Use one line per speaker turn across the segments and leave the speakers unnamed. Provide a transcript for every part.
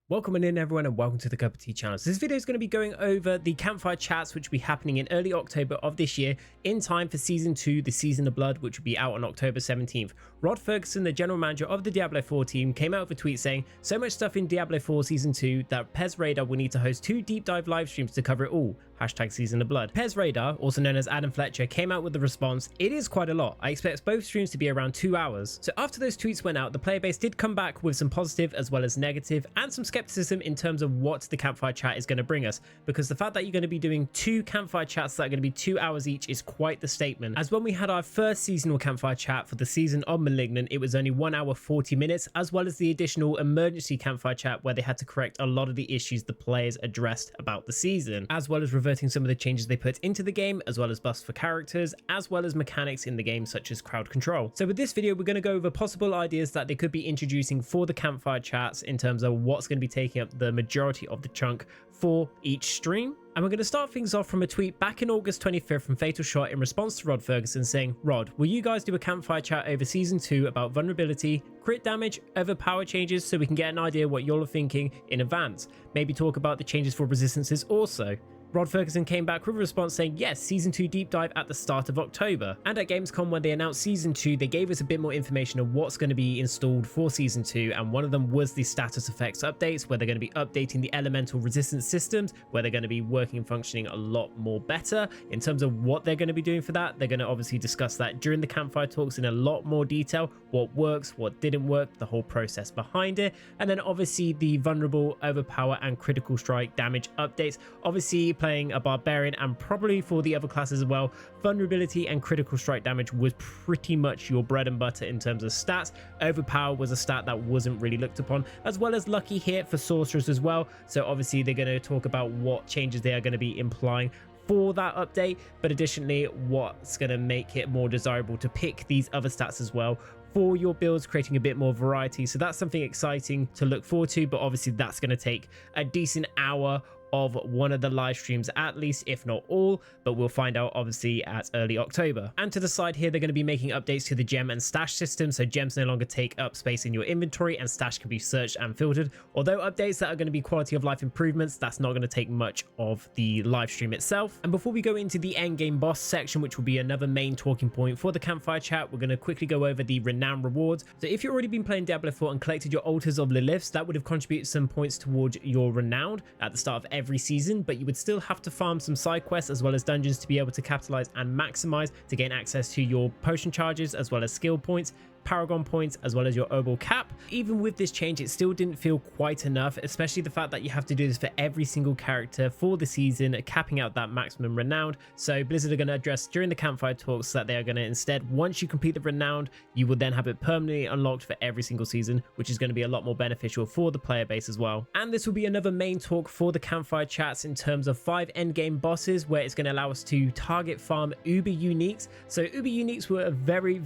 Welcome in everyone and welcome to the Cup of Tea channel. So this video is going to be going over the campfire chats which will be happening in early October of this year in time for season 2, the Season of Blood, which will be out on October 17th. Rod Ferguson, the general manager of the Diablo 4 team, came out with a tweet saying, "So much stuff in Diablo 4 season 2 that Pez Radar will need to host 2 deep dive live streams to cover it all. Hashtag Season of Blood." Pez Radar, also known as Adam Fletcher, came out with the response, "It is quite a lot. I expect both streams to be around 2 hours." So after those tweets went out, the player base did come back with some positive as well as negative and some skepticism in terms of what the campfire chat is going to bring us, because the fact that you're going to be doing 2 campfire chats that are going to be 2 hours each is quite the statement. As when we had our first seasonal campfire chat for the season of Malignant, it was only 1 hour 40 minutes, as well as the additional emergency campfire chat where they had to correct a lot of the issues the players addressed about the season, as well as reverting some of the changes they put into the game, as well as buffs for characters, as well as mechanics in the game such as crowd control. So with this video, we're going to go over possible ideas that they could be introducing for the campfire chats in terms of what's going to be taking up the majority of the chunk for each stream. And we're going to start things off from a tweet back in August 25th from Fatal Shot in response to Rod Ferguson saying, "Rod, will you guys do a campfire chat over season 2 about vulnerability, crit damage, overpower changes so we can get an idea what you're thinking in advance? Maybe talk about the changes for resistances also." Rod Ferguson came back with a response saying, "Yes, season 2 deep dive at the start of October." And at Gamescom, when they announced season 2, they gave us a bit more information of what's going to be installed for season 2, and one of them was the status effects updates, where they're going to be updating the elemental resistance systems, where they're going to be working and functioning a lot more better. In terms of what they're going to be doing for that, they're going to obviously discuss that during the campfire talks in a lot more detail, what works, what didn't work, the whole process behind it. And then obviously the vulnerable, overpower and critical strike damage updates. Obviously playing a barbarian, and probably for the other classes as well, vulnerability and critical strike damage was pretty much your bread and butter in terms of stats. Overpower was a stat that wasn't really looked upon, as well as lucky hit for sorcerers as well. So obviously they're going to talk about what changes they are going to be implying for that update, but additionally what's going to make it more desirable to pick these other stats as well for your builds, creating a bit more variety. So that's something exciting to look forward to, but obviously that's going to take a decent hour of one of the live streams at least, if not all, but we'll find out obviously at early October. And to the side here, they're going to be making updates to the gem and stash system, so gems no longer take up space in your inventory and stash can be searched and filtered. Although updates that are going to be quality of life improvements, that's not going to take much of the live stream itself. And before we go into the end game boss section, which will be another main talking point for the campfire chat, we're going to quickly go over the renown rewards. So if you've already been playing Diablo 4 and collected your altars of Liliths, that would have contributed some points towards your renown at the start of every season, but you would still have to farm some side quests as well as dungeons to be able to capitalize and maximize to gain access to your potion charges as well as skill points, paragon points, as well as your obol cap. Even with this change, it still didn't feel quite enough, especially the fact that you have to do this for every single character for the season, capping out that maximum renowned. So Blizzard are going to address during the campfire talks that they are going to instead, once you complete the renowned, you will then have it permanently unlocked for every single season, which is going to be a lot more beneficial for the player base as well. And this will be another main talk for the campfire chats in terms of 5 endgame bosses, where it's going to allow us to target farm uber uniques. So uber uniques were a very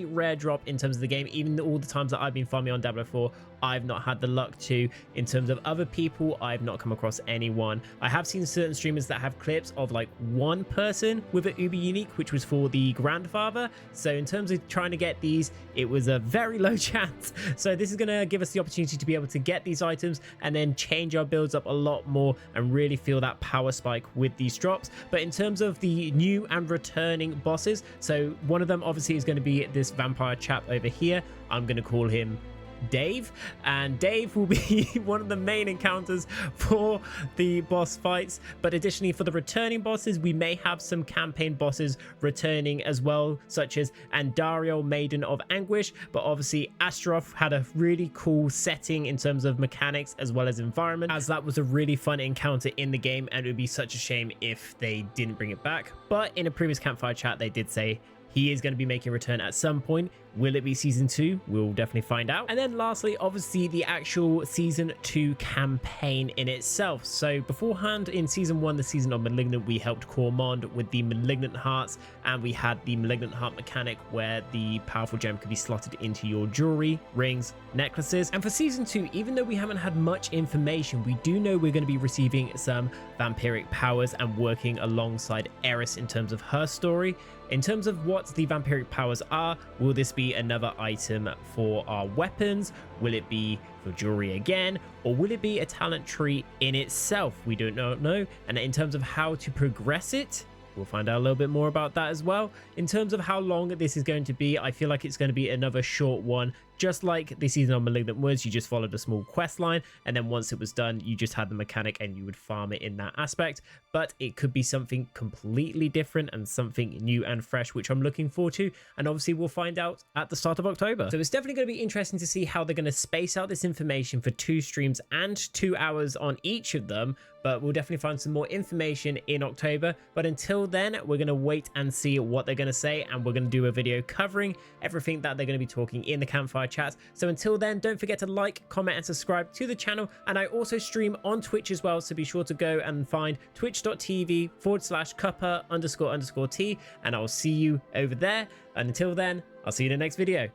rare drop in terms of the game. Even all the times that I've been farming on Diablo 4, I've not had the luck to. In terms of other people, I've not come across anyone. I have seen certain streamers that have clips of like one person with an uber unique, which was for the grandfather. So in terms of trying to get these, it was a very low chance. So this is going to give us the opportunity to be able to get these items and then change our builds up a lot more and really feel that power spike with these drops. But in terms of the new and returning bosses, so one of them obviously is going to be this vampire chap over here. I'm going to call him Dave, and Dave will be one of the main encounters for the boss fights. But additionally, for the returning bosses, we may have some campaign bosses returning as well, such as Andariel, Maiden of Anguish. But obviously Astaroth had a really cool setting in terms of mechanics as well as environment, as that was a really fun encounter in the game, and it would be such a shame if they didn't bring it back. But in a previous campfire chat, they did say he is going to be making a return at some point. Will it be season 2? We'll definitely find out. And then lastly, obviously the actual season 2 campaign in itself. So beforehand in season 1, the season of Malignant, we helped Cormond with the Malignant Hearts, and we had the Malignant Heart mechanic where the powerful gem could be slotted into your jewelry, rings, necklaces. And for season 2, even though we haven't had much information, we do know we're going to be receiving some vampiric powers and working alongside Eris in terms of her story. In terms of what the vampiric powers are, will this be another item for our weapons? Will it be for jewelry again, or will it be a talent tree in itself? We do not know. And in terms of how to progress it, we'll find out a little bit more about that as well. In terms of how long this is going to be, I feel like it's going to be another short one. Just like the season of Malignant Woods, you just followed a small quest line, and then once it was done, you just had the mechanic and you would farm it in that aspect. But it could be something completely different and something new and fresh, which I'm looking forward to. And obviously, we'll find out at the start of October. So it's definitely going to be interesting to see how they're going to space out this information for 2 streams and 2 hours on each of them. But we'll definitely find some more information in October. But until then, we're going to wait and see what they're going to say, and we're going to do a video covering everything that they're going to be talking in the Campfire chats. So until then, don't forget to like, comment, and subscribe to the channel. And I also stream on Twitch as well, so be sure to go and find twitch.tv/Cuppa__T, and I'll see you over there. And until then, I'll see you in the next video.